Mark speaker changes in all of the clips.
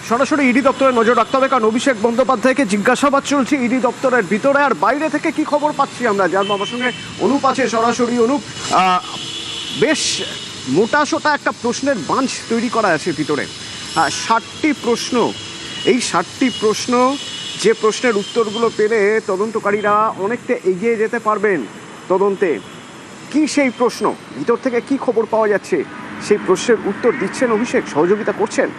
Speaker 1: সরাসরি ইডি দপ্তরে নজর রাখতে হবে, কারণ অভিষেক বন্দ্যোপাধ্যায়কে জিজ্ঞাসাবাদ চলছে ইডি দপ্তরের ভিতরে। আর বাইরে থেকে কি খবর পাচ্ছি আমরা জানবো। আমার সঙ্গে অনুপ আছে সরাসরি। অনুপ, বেশ মোটাসোটা একটা প্রশ্নের বাঞ্চ তৈরি করা আছে ভিতরে, 60টি প্রশ্ন। এই 60টি প্রশ্ন, যে প্রশ্নের উত্তরগুলো পেলে তদন্তকারীরা অনেকটা এগিয়ে যেতে পারবেন তদন্তে। কি সেই প্রশ্ন, ভিতর থেকে কি খবর পাওয়া যাচ্ছে, সেই প্রশ্নের উত্তর দিচ্ছেন অভিষেক, সহযোগিতা করছেন?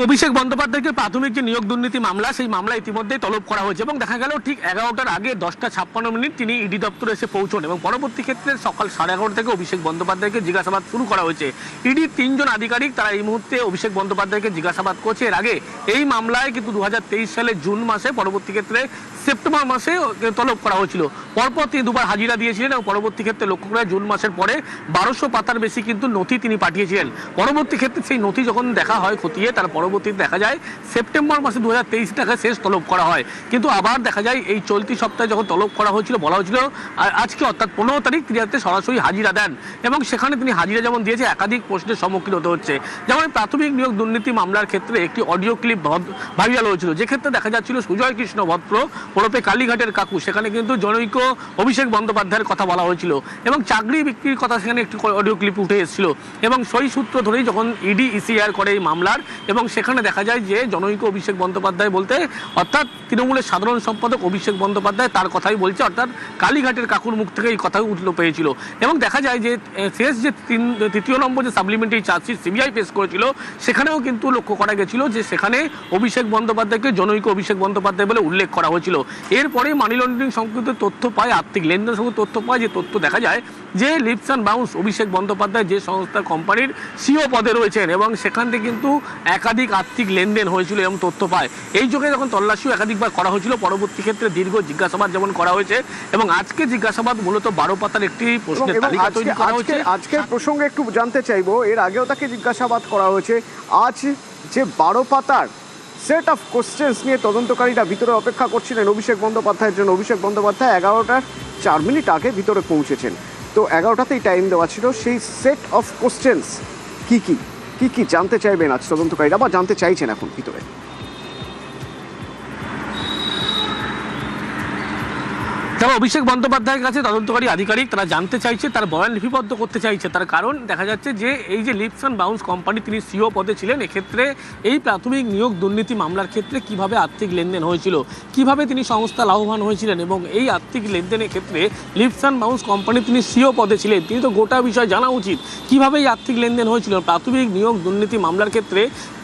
Speaker 2: অভিষেক বন্দ্যোপাধ্যায়কে প্রাথমিক যে নিয়োগ দুর্নীতি মামলা, সেই মামলা ইতিমধ্যেই তলব করা হয়েছে এবং দেখা গেল ঠিক 11টার আগে 10:56 তিনি ইডি দপ্তরে এসে পৌঁছন এবং পরবর্তী ক্ষেত্রে সকাল 11:30 থেকে অভিষেক বন্দ্যোপাধ্যায়কে জিজ্ঞাসাবাদ শুরু করা হয়েছে। ইডির 3 জন আধিকারিক তারা এই মুহূর্তে অভিষেক বন্দ্যোপাধ্যায়কে জিজ্ঞাসাবাদ করছে। এর আগে এই মামলায় কিন্তু 2023 সালে জুন মাসে, পরবর্তী ক্ষেত্রে সেপ্টেম্বর মাসে তলব করা হয়েছিল। পরপর তিনি দুবার হাজিরা দিয়েছিলেন এবং পরবর্তী ক্ষেত্রে লক্ষ্য করে জুন মাসের পরে 1200 পাতার বেশি কিন্তু নথি তিনি পাঠিয়েছিলেন। পরবর্তী ক্ষেত্রে সেই নথি যখন দেখা হয় খতিয়ে, তার পরবর্তীতে দেখা যায় সেপ্টেম্বর মাসে 2023 টাকা শেষ তলব করা হয়। কিন্তু আবার দেখা যায় এই চলতি সপ্তাহে যখন তলব করা হয়েছিল, বলা হয়েছিল আজকে অর্থাৎ 15 তারিখ তিনি সরাসরি হাজিরা দেন এবং সেখানে তিনি হাজিরা যেমন দিয়েছে, একাধিক প্রশ্নের সম্মুখীন হতে হচ্ছে। যেমন প্রাথমিক নিয়োগ দুর্নীতি মামলার ক্ষেত্রে একটি অডিও ক্লিপ ভাইরাল হয়েছিল, যেক্ষেত্রে দেখা যাচ্ছিল সুজয় কৃষ্ণ ভদ্র ওরফে কালীঘাটের কাকু, সেখানে কিন্তু জনৈক অভিষেক বন্দ্যোপাধ্যায়ের কথা বলা হয়েছিল এবং চাকরি বিক্রির কথা সেখানে একটি অডিও ক্লিপ উঠে এসেছিল। এবং সেই সূত্র ধরেই যখন ইডি ইসিআর করে এই মামলার, এবং সেখানে দেখা যায় যে জনৈক অভিষেক বন্দ্যোপাধ্যায় বলতে অর্থাৎ তৃণমূলের সাধারণ সম্পাদক অভিষেক বন্দ্যোপাধ্যায় তার কথাই বলছে, অর্থাৎ কালীঘাটের কাকুর মুখ থেকে এই কথাই উঠলো পেয়েছিল। এবং দেখা যায় যে শেষ যে তৃতীয় নম্বর যে সাপ্লিমেন্টারি চার্জশিট সিবিআই পেশ করেছিল, সেখানেও কিন্তু লক্ষ্য করা গেছিল যে সেখানে অভিষেক বন্দ্যোপাধ্যায়কে জনৈক অভিষেক বন্দ্যোপাধ্যায় বলে উল্লেখ করা হয়েছিল। এরপরে মানি লন্ডারিং সংক্রান্ত তথ্য পায়, আর্থিক লেনদেন সংক্রান্ত তথ্য পায়, যে তথ্য দেখা যায় যে lips and bounce Abhishek Bandyopadhyay যে সংস্থার কোম্পানির সিও পদে রয়েছেন এবং সেখান থেকে কিন্তু একাধিক আর্থিক লেনদেন হয়েছিল এবং তথ্য পায়। এই যুগে যখন তল্লাশিও একাধিকবার করা হয়েছিল, পরবর্তী ক্ষেত্রে দীর্ঘ জিজ্ঞাসাবাদ যেমন করা হয়েছে এবং আজকে জিজ্ঞাসাবাদ মূলত 12 পাতার একটি প্রশ্নের তালিকা তৈরি করা হয়েছে।
Speaker 1: আজকের প্রসঙ্গে একটু জানতে চাইবো, এর আগেও তাকে জিজ্ঞাসাবাদ করা হয়েছে, আজ যে 12 পাতার সেট অফ কোশ্চেন্স নিয়ে তদন্তকারীরা ভিতরে অপেক্ষা করছিলেন অভিষেক বন্দ্যোপাধ্যায়ের জন্য। অভিষেক বন্দ্যোপাধ্যায় 11:04 আগে ভিতরে পৌঁছেছেন, তো 11টাতেই টাইম দেওয়া ছিল। সেই সেট অফ কোশ্চেন্স কি জানতে চাইবেন আজ তদন্তকারীরা, বা জানতে চাইছেন এখন ভিতরে?
Speaker 2: তবে অভিষেক বন্দ্যোপাধ্যায়ের কাছে তদন্তকারী আধিকারিক তারা জানতে চাইছে, তার বয়ান লিপিবদ্ধ করতে চাইছে। তার কারণ দেখা যাচ্ছে যে এই যে লিপস অ্যান্ড বাউন্স কোম্পানি তিনি সিও পদে ছিলেন, এক্ষেত্রে এই প্রাথমিক নিয়োগ দুর্নীতি মামলার ক্ষেত্রে কিভাবে আর্থিক লেনদেন হয়েছিল, কিভাবে তিনি সংস্থা লাভবান হয়েছিলেন, এবং এই আর্থিক লেনদেনের ক্ষেত্রে লিপস অ্যান্ড বাউন্স কোম্পানি তিনি সিও পদে ছিলেন, তিনি তো গোটা বিষয় জানা উচিত কিভাবে এই আর্থিক লেনদেন হয়েছিল। প্রাথমিক নিয়োগ দুর্নীতি মামলার ক্ষেত্রে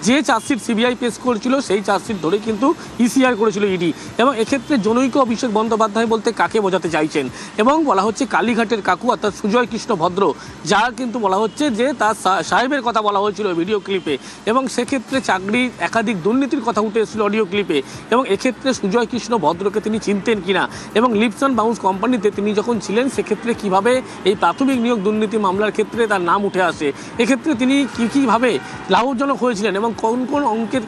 Speaker 2: যে চার্জশিট সিবিআই পেশ করেছিল, সেই চার্জশিট ধরে কিন্তু ইসিআর করেছিল ইডি। এবং এক্ষেত্রে জনৈক অভিষেক বন্দ্যোপাধ্যায় বলতে কাকে বোঝাতে চাইছেন, এবং বলা হচ্ছে কালীঘাটের কাকু অর্থাৎ সুজয় কৃষ্ণ ভদ্র, যার কিন্তু বলা হচ্ছে যে তার সাহেবের কথা বলা হয়েছিল ভিডিও ক্লিপে, এবং সেক্ষেত্রে চাকরির একাধিক দুর্নীতির কথা উঠে এসেছিল অডিও ক্লিপে। এবং এক্ষেত্রে সুজয় কৃষ্ণ ভদ্রকে তিনি চিনতেন কিনা, এবং লিপস অ্যান্ড বাউন্স কোম্পানিতে তিনি যখন ছিলেন সেক্ষেত্রে কিভাবে এই প্রাথমিক নিয়োগ দুর্নীতি মামলার ক্ষেত্রে তার নাম উঠে আসে, এক্ষেত্রে তিনি কীভাবে লাভজনক হয়েছিলেন এবং কোন কোন অঙ্কের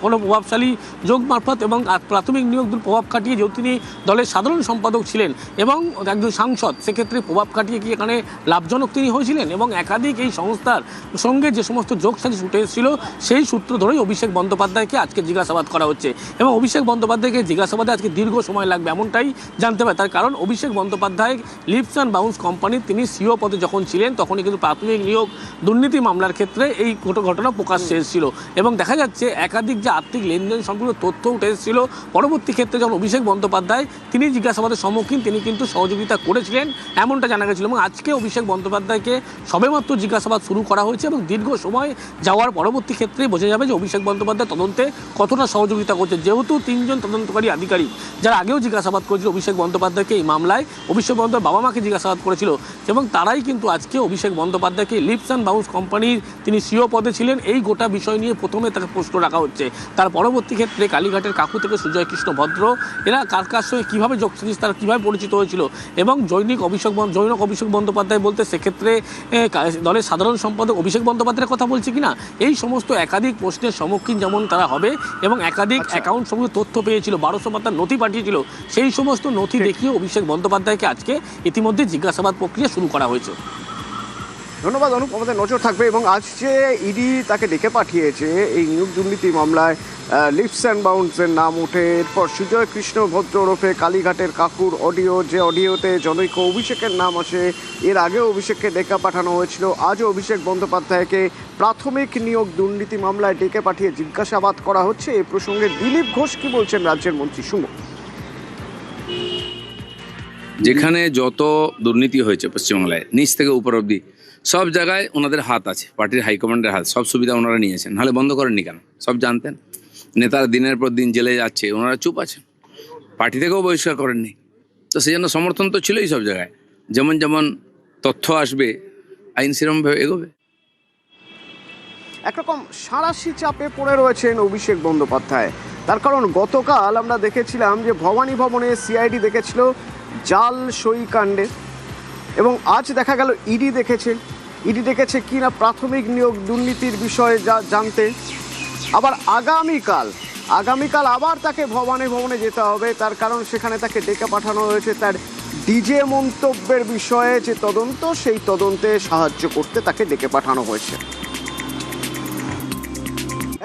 Speaker 2: কোনো প্রভাবশালী যোগ মারফত এবং প্রাথমিক নিয়োগ প্রভাব খাটিয়ে, যেহেতু তিনি দলের সাধারণ সম্পাদক ছিলেন এবং একজন সাংসদ, সেক্ষেত্রে প্রভাব খাটিয়ে কি এখানে লাভজনক তিনি হয়েছিলেন। এবং একাধিক এই সংস্থার সঙ্গে যে সমস্ত যোগ সাজিশ উঠে এসেছিল, সেই সূত্র ধরেই অভিষেক বন্দ্যোপাধ্যায়কে আজকে জিজ্ঞাসাবাদ করা হচ্ছে এবং অভিষেক বন্দ্যোপাধ্যায়কে জিজ্ঞাসাবাদে আজকে দীর্ঘ সময় লাগবে এমনটাই জানতে পারে। তার কারণ Abhishek Bandyopadhyay lips and bounce কোম্পানির তিনি সিও পদে যখন ছিলেন, তখনই কিন্তু প্রাথমিক নিয়োগ দুর্নীতি মামলার ক্ষেত্রে এই ঘটনা প্রকাশ্যে এসেছিল এবং দেখা যাচ্ছে একাধিক যে আর্থিক লেনদেন সম্পর্কিত তথ্য উঠে এসেছিল। পরবর্তী ক্ষেত্রে যখন অভিষেক বন্দ্যোপাধ্যায় তিনি জিজ্ঞাসাবাদের সম্মুখীন, তিনি কিন্তু সহযোগিতা করেছিলেন এমনটা জানা গেছিল। এবং আজকে অভিষেক বন্দ্যোপাধ্যায়কে সবেমাত্র জিজ্ঞাসাবাদ শুরু করা হয়েছে এবং দীর্ঘ সময় যাওয়ার পরবর্তী ক্ষেত্রে বোঝা যাবে যে অভিষেক বন্দ্যোপাধ্যায় তদন্তে কতটা সহযোগিতা করছে। যেহেতু 3 জন তদন্তকারী আধিকারিক যারা আগেও জিজ্ঞাসাবাদ করেছিল অভিষেক বন্দ্যোপাধ্যায়কে এই মামলায়, অভিষেক বন্দ্যোপাধ্যায় বাবা মাকে জিজ্ঞাসাবাদ করেছিল এবং তারাই কিন্তু আজকে অভিষেক বন্দ্যোপাধ্যায়কে লিপস অ্যান্ড বাউন্স কোম্পানির তিনি সিও পদে ছিলেন এই গোটা বিষয় নিয়ে প্রথমে তাকে প্রশ্ন রাখা হচ্ছে। তার পরবর্তী ক্ষেত্রে কালীঘাটের কাকু থেকে সুজয় কৃষ্ণ ভদ্র, এরা কার সঙ্গে কীভাবে যোগ সাজিশ, তারা কীভাবে পরিচিত হয়েছিল, এবং জৈনক অভিষেক বন্দ্যোপাধ্যায় বলতে সেক্ষেত্রে দলের সাধারণ সম্পাদক অভিষেক বন্দ্যোপাধ্যায়ের কথা বলছে কিনা, এই সমস্ত একাধিক প্রশ্নের সম্মুখীন যেমন তারা হবে। এবং একাধিক অ্যাকাউন্ট সম্পর্কে তথ্য পেয়েছিল, 1200 পাতার নথি পাঠিয়েছিল, সেই সমস্ত নথি দেখিয়ে অভিষেক বন্দ্যোপাধ্যায়কে আজকে ইতিমধ্যে জিজ্ঞাসাবাদ প্রক্রিয়া শুরু করা হয়েছে।
Speaker 1: ধন্যবাদ অনুপ, আমাদের নজর থাকবে। এবং আজ যে ইডি তাকে ডেকে পাঠিয়েছে এই নিয়োগ দুর্নীতি মামলায়, লিপস অ্যান্ড বাউন্সের নাম ওঠে। এরপর সুজয় কৃষ্ণ ভদ্র ওরফে কালীঘাটের কাকুর অডিও, যে অডিওতে জনৈক অভিষেকের নাম আসে। এর আগেও অভিষেককে ডেকে পাঠানো হয়েছিল, আজও অভিষেক বন্দ্যোপাধ্যায়কে প্রাথমিক নিয়োগ দুর্নীতি মামলায় ডেকে পাঠিয়ে জিজ্ঞাসাবাদ করা হচ্ছে। এ প্রসঙ্গে দিলীপ ঘোষ কি বলছেন রাজ্যের মন্ত্রী, শুনুন।
Speaker 3: যেখানে যত দুর্নীতি হয়েছে পশ্চিমবাংলায় নিচ থেকে উপর অব্দি সব জায়গায় ওনাদের হাত আছে, পার্টির হাইকমান্ডের হাত, সব সুবিধা ওনারা নিয়েছেন। নাহলে বন্ধ করেননি কেন? সব জানতেন। নেতারা দিনের পর দিন জেলে যাচ্ছে, ওনারা চুপ আছেন, পার্টি থেকেও বহিষ্কার করেননি। তো সেই জন্য সমর্থন তো ছিলই সব জায়গায়। যেমন যেমন তথ্য আসবে আইন সেরকমভাবে এগোবে।
Speaker 1: একরকম সাঁড়াশি চাপে পড়ে রয়েছেন অভিষেক বন্দ্যোপাধ্যায়। তার কারণ গতকাল আমরা দেখেছিলাম যে ভবানী ভবনে সিআইডি দেখেছিল জাল সই কাণ্ডে, এবং আজ দেখা গেল ইডি দেখেছে কি না প্রাথমিক নিয়োগ দুর্নীতির বিষয়ে জানতে। আবার আগামীকাল আবার তাকে ভবানী ভবনে যেতে হবে, তার কারণ সেখানে তাকে ডেকে পাঠানো হয়েছে তার ডিজে মন্তব্যের বিষয়ে যে তদন্ত, সেই তদন্তে সাহায্য করতে তাকে ডেকে পাঠানো হয়েছে।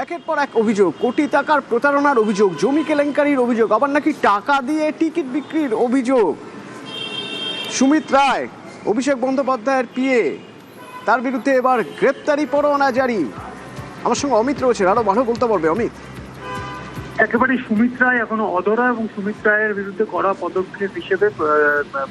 Speaker 1: একের পর এক অভিযোগ, কোটি টাকার প্রতারণার অভিযোগ, জমি কেলেঙ্কারির অভিযোগ, আবার নাকি টাকা দিয়ে টিকিট বিক্রির অভিযোগ। সুমিত রায়, অভিষেক বন্দ্যোপাধ্যায়ের পিএ, তার বিরুদ্ধে এবার গ্রেপ্তারি পরোয়ানা জারি। আমার সঙ্গে অমিত রয়েছে, আরো ভালো বলতে পারবে অমিত।
Speaker 4: একেবারে সুমিত রায় এখনো অধরা, এবং সুমিত রায়ের বিরুদ্ধে কড়া পদক্ষেপ হিসেবে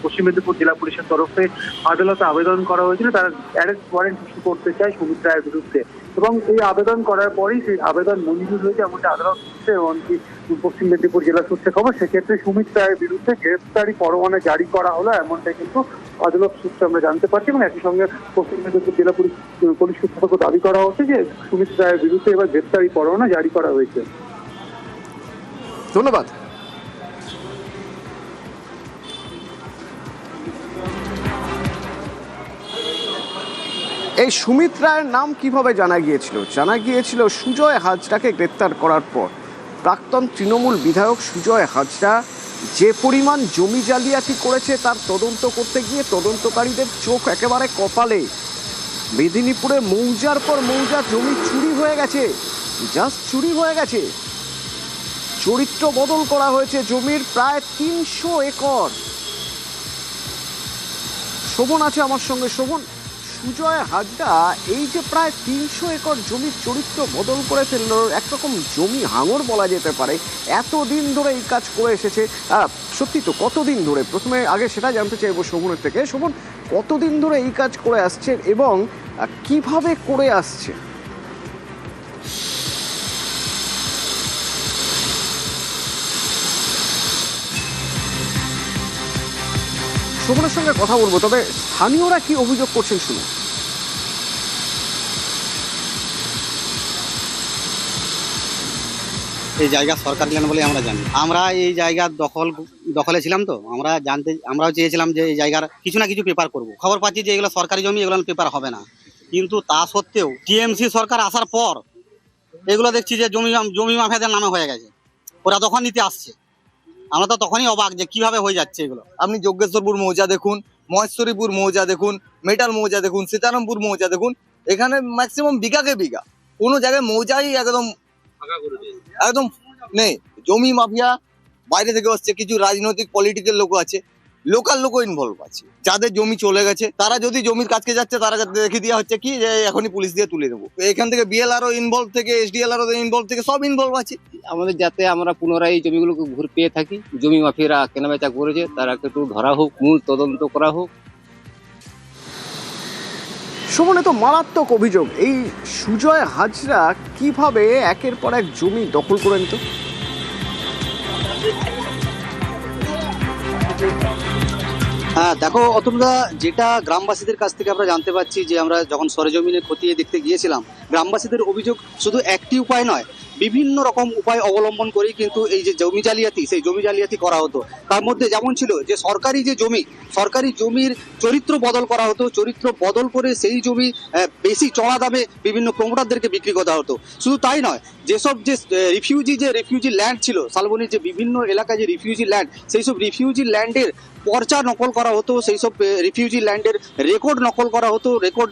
Speaker 4: পশ্চিম মেদিনীপুর জেলা পুলিশের তরফে আদালতে আবেদন করা হয়েছিল। তারা অ্যারেস্ট ওয়ারেন্ট ইস্যু করতে চায় সুমিত রায়ের বিরুদ্ধে, এবং এই আবেদন করার পরই সেই আবেদন মঞ্জুর হয়েছে এমনটা আদালত সূত্রে এমনকি পশ্চিম মেদিনীপুর জেলা সূত্রে খবর। সেক্ষেত্রে সুমিত রায়ের বিরুদ্ধে গ্রেপ্তারি পরোয়ানা জারি করা হলো, এমনটাই কিন্তু আদালত সূত্রে আমরা জানতে পারছি। এবং একই সঙ্গে পশ্চিম মেদিনীপুর জেলা পুলিশ সূত্র থেকে দাবি করা হচ্ছে যে সুমিত রায়ের বিরুদ্ধে এবার গ্রেপ্তারি পরোয়ানা জারি করা হয়েছে।
Speaker 1: ধন্যবাদ। এই সুমিত রায়ের নাম কিভাবে জানা গিয়েছিল সুজয় হাজরাকে গ্রেপ্তার করার পর। প্রাক্তন তৃণমূল বিধায়ক সুজয় হাজরা যে পরিমাণ জমি জালিয়াতি করেছে তার তদন্ত করতে গিয়ে তদন্তকারীদের চোখ একেবারে কপালে। মেদিনীপুরে মৌজার পর মৌজা জমি চুরি হয়ে গেছে, জাস্ট চুরি হয়ে গেছে। চরিত্র বদল করা হয়েছে জমির প্রায় 300 একর। শোভন আছে আমার সঙ্গে। শোভন, সুজয় হাজরা এই যে প্রায় 300 একর জমির চরিত্র বদল করে ফেলল, একরকম জমি হাঙর বলা যেতে পারে। এতদিন ধরে এই কাজ করে এসেছে, সত্যি তো কতদিন ধরে? প্রথমে আগে সেটা জানতে চাইবো শোভনের থেকে। শোভন, কতদিন ধরে এই কাজ করে আসছে এবং কিভাবে করে আসছে? শোভনের সঙ্গে কথা বলবো, তবে স্থানীয়রা কি অভিযোগ করছেন শুনুন।
Speaker 5: এই জায়গা সরকার ল্যান্ড বলে আমরা জানি। আমরা এই জায়গার দখলে ছিলাম, তো আমরাও চেয়েছিলাম যে এই জায়গার কিছু না কিছু পেপার করব। খবর পাচ্ছি যে এগুলো সরকারি জমি, এগুলো পেপার হবে না। কিন্তু তা সত্ত্বেও টিএমসি সরকার আসার পর এগুলো দেখছি যে জমি মাফিয়াদের নামে হয়ে গেছে। ওরা তখন নিতে আসছে, আমরা তো তখনই অবাক যে কিভাবে হয়ে যাচ্ছে এগুলো।
Speaker 6: আপনি যোগেশ্বরপুর মৌজা দেখুন, মহেশ্বরীপুর মৌজা দেখুন, মেটাল মৌজা দেখুন, সীতারামপুর মৌজা দেখুন, এখানে ম্যাক্সিমাম বিঘাকে বিঘা, কোনো জায়গায় মৌজাই একদম নেই। জমি মাফিয়া বাইরে থেকে আসছে, কিছু রাজনৈতিক পলিটিক্যাল লোক আছে, লোকাল লোকও ইনভলভ আছে। যাদের জমি চলে গেছে তারা যদি জমির কাজকে যাচ্ছে, তারা দেখে দেওয়া হচ্ছে কি যে এখনই পুলিশ দিয়ে তুলে দেবো। এখান থেকে বিএলআরও ইনভলভ থেকে এসডিএলআরও ইনভলভ থেকে সব ইনভলভ আছে।
Speaker 7: আমাদের যাতে আমরা পুনরায় এই জমিগুলোকে ঘুরে পেয়ে থাকি, জমি মাফিয়ারা কেনাবেচা করেছে তারা একটু ধরা হোক, মূল তদন্ত করা হোক।
Speaker 1: শোভনে তো মারাত্মক অভিযোগ, এই সুজয় হাজরা কিভাবে একের পর এক জমি দখল করে নিত?
Speaker 5: হ্যাঁ দেখো অতটা, যেটা গ্রামবাসীদের কাছ থেকে আমরা জানতে পারছি, যে আমরা যখন সরেজমিনে খতিয়ে দেখতে গিয়েছিলাম, গ্রামবাসীদের অভিযোগ শুধু একটি উপায় নয়, বিভিন্ন রকম উপায় অবলম্বন করেই কিন্তু এই যে জমি জালিয়াতি, সেই জমি জালিয়াতি করা হতো। তার মধ্যে যেমন ছিল যে সরকারি জমির চরিত্র বদল করা হতো, চরিত্র বদল করে সেই জমি বেশি চড়া দামে বিভিন্ন প্রমোটারদেরকে বিক্রি করা হতো। শুধু তাই নয়, যেসব যে রিফিউজি ল্যান্ড ছিল, শালবনির যে বিভিন্ন এলাকায় যে রিফিউজি ল্যান্ড, সেই সব রিফিউজি ল্যান্ডের পর্চা নকল করা হতো, সেই সব রিফিউজি ল্যান্ডের রেকর্ড নকল করা হতো, রেকর্ড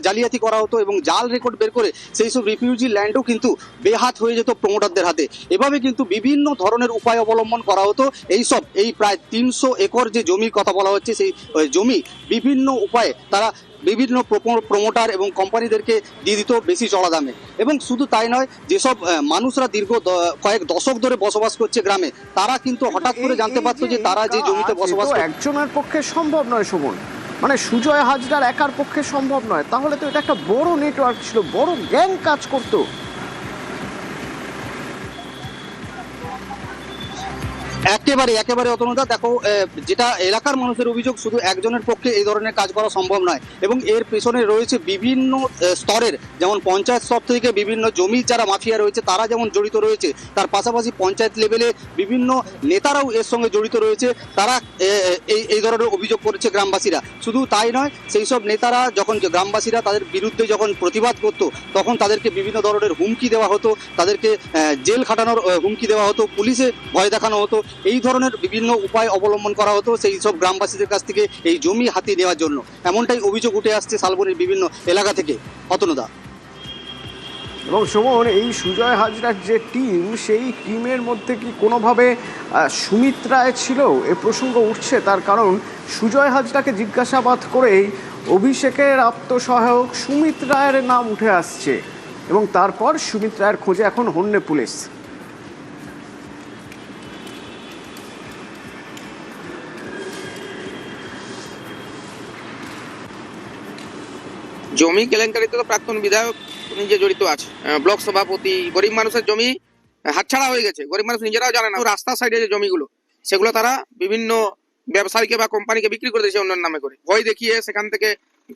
Speaker 5: জালিয়াতি করা হতো এবং জাল রেকর্ড বের করে সেই সব রিফিউজি ল্যান্ডও কিন্তু বেহাত হয়ে যেত প্রমোটারদের হাতে। এভাবে কিন্তু বিভিন্ন ধরনের উপায় অবলম্বন করা হতো। এই প্রায় 300 একর যে জমির কথা বলা হচ্ছে, সেই জমি বিভিন্ন উপায়ে তারা বিভিন্ন প্রমোটার এবং কোম্পানিদেরকে দিয়ে দিত বেশি চড়া দামে। এবং শুধু তাই নয়, যেসব মানুষরা দীর্ঘ কয়েক দশক ধরে বসবাস করছে গ্রামে, তারা কিন্তু হঠাৎ করে জানতে পারতো যে তারা যে জমিতে বসবাস
Speaker 1: তো একজনের পক্ষে সম্ভব নয় সুমন, মানে সুজয় হাজরার একার পক্ষে সম্ভব নয়, তাহলে তো এটা একটা বড় নেটওয়ার্ক ছিল, বড় গ্যাং কাজ করতো।
Speaker 5: একেবারে অতনুদা, দেখো যেটা এলাকার মানুষের অভিযোগ, শুধু একজনের পক্ষে এই ধরনের কাজ করা সম্ভব নয় এবং এর পেছনে রয়েছে বিভিন্ন স্তরের, যেমন পঞ্চায়েত স্তর থেকে বিভিন্ন জমির যারা মাফিয়া রয়েছে তারা যেমন জড়িত রয়েছে, তার পাশাপাশি পঞ্চায়েত লেভেলে বিভিন্ন নেতারাও এর সঙ্গে জড়িত রয়েছে। তারা এই ধরনের অভিযোগ করেছে গ্রামবাসীরা। শুধু তাই নয়, সেই সব নেতারা যখন গ্রামবাসীরা তাদের বিরুদ্ধে যখন প্রতিবাদ করত, তখন তাদেরকে বিভিন্ন ধরনের হুমকি দেওয়া হতো, তাদেরকে জেল খাটানোর হুমকি দেওয়া হতো, পুলিশে ভয় দেখানো হতো। এই ধরনের বিভিন্ন উপায় অবলম্বন করা হতো সেই সব গ্রামবাসীদের কাছ থেকে এই জমি হাতিয়ে নেওয়ার জন্য। এমনটাই অভিযোগ উঠে আসছে শালবনির বিভিন্ন এলাকা থেকে। অতনুদা
Speaker 1: এবং সুমন, এই সুজয় হাজরার যে টিম, সেই টিমের মধ্যে কি কোনোভাবে সুমিত রায় ছিল? এ প্রসঙ্গ উঠছে তার কারণ সুজয় হাজরাকে জিজ্ঞাসাবাদ করেই অভিষেকের আত্মসহায়ক সুমিত রায়ের নাম উঠে আসছে এবং তারপর সুমিত রায়ের খোঁজে এখন হন্যে পুলিশ।
Speaker 8: জমি কেলেঙ্কারিতে তো প্রাক্তন বিধায়ক নিজে জড়িত আছে, ব্লক সভাপতি। গরিব মানুষের জমি হাতছাড়া হয়ে গেছে, গরিব মানুষ নিজেরাও জানে না। রাস্তার সাইডে যে জমিগুলো, সেগুলো তারা বিভিন্ন ব্যবসায়ীকে বা কোম্পানিকে বিক্রি করে দিয়েছে অন্যের নামে করে, ভয় দেখিয়ে সেখান থেকে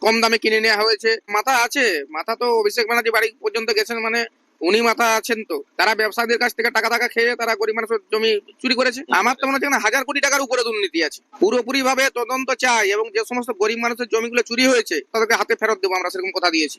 Speaker 8: কম দামে কিনে নেওয়া হয়েছে। মাথা আছে, মাথা তো অভিষেক ব্যানার্জি বাড়ি পর্যন্ত গেছেন, মানে উনি মাথা আছেন। তো তারা ব্যবসায়ীদের কাছ থেকে টাকা খেয়ে তারা গরিব মানুষের জমি চুরি করেছে। আমার তো মনে হচ্ছে 1000 কোটি টাকার উপরে দুর্নীতি আছে। পুরোপুরি ভাবে তদন্ত চাই এবং যে সমস্ত গরিব মানুষের জমিগুলো চুরি হয়েছে তাদেরকে হাতে ফেরত দেবো, আমরা সেরকম কথা দিয়েছি।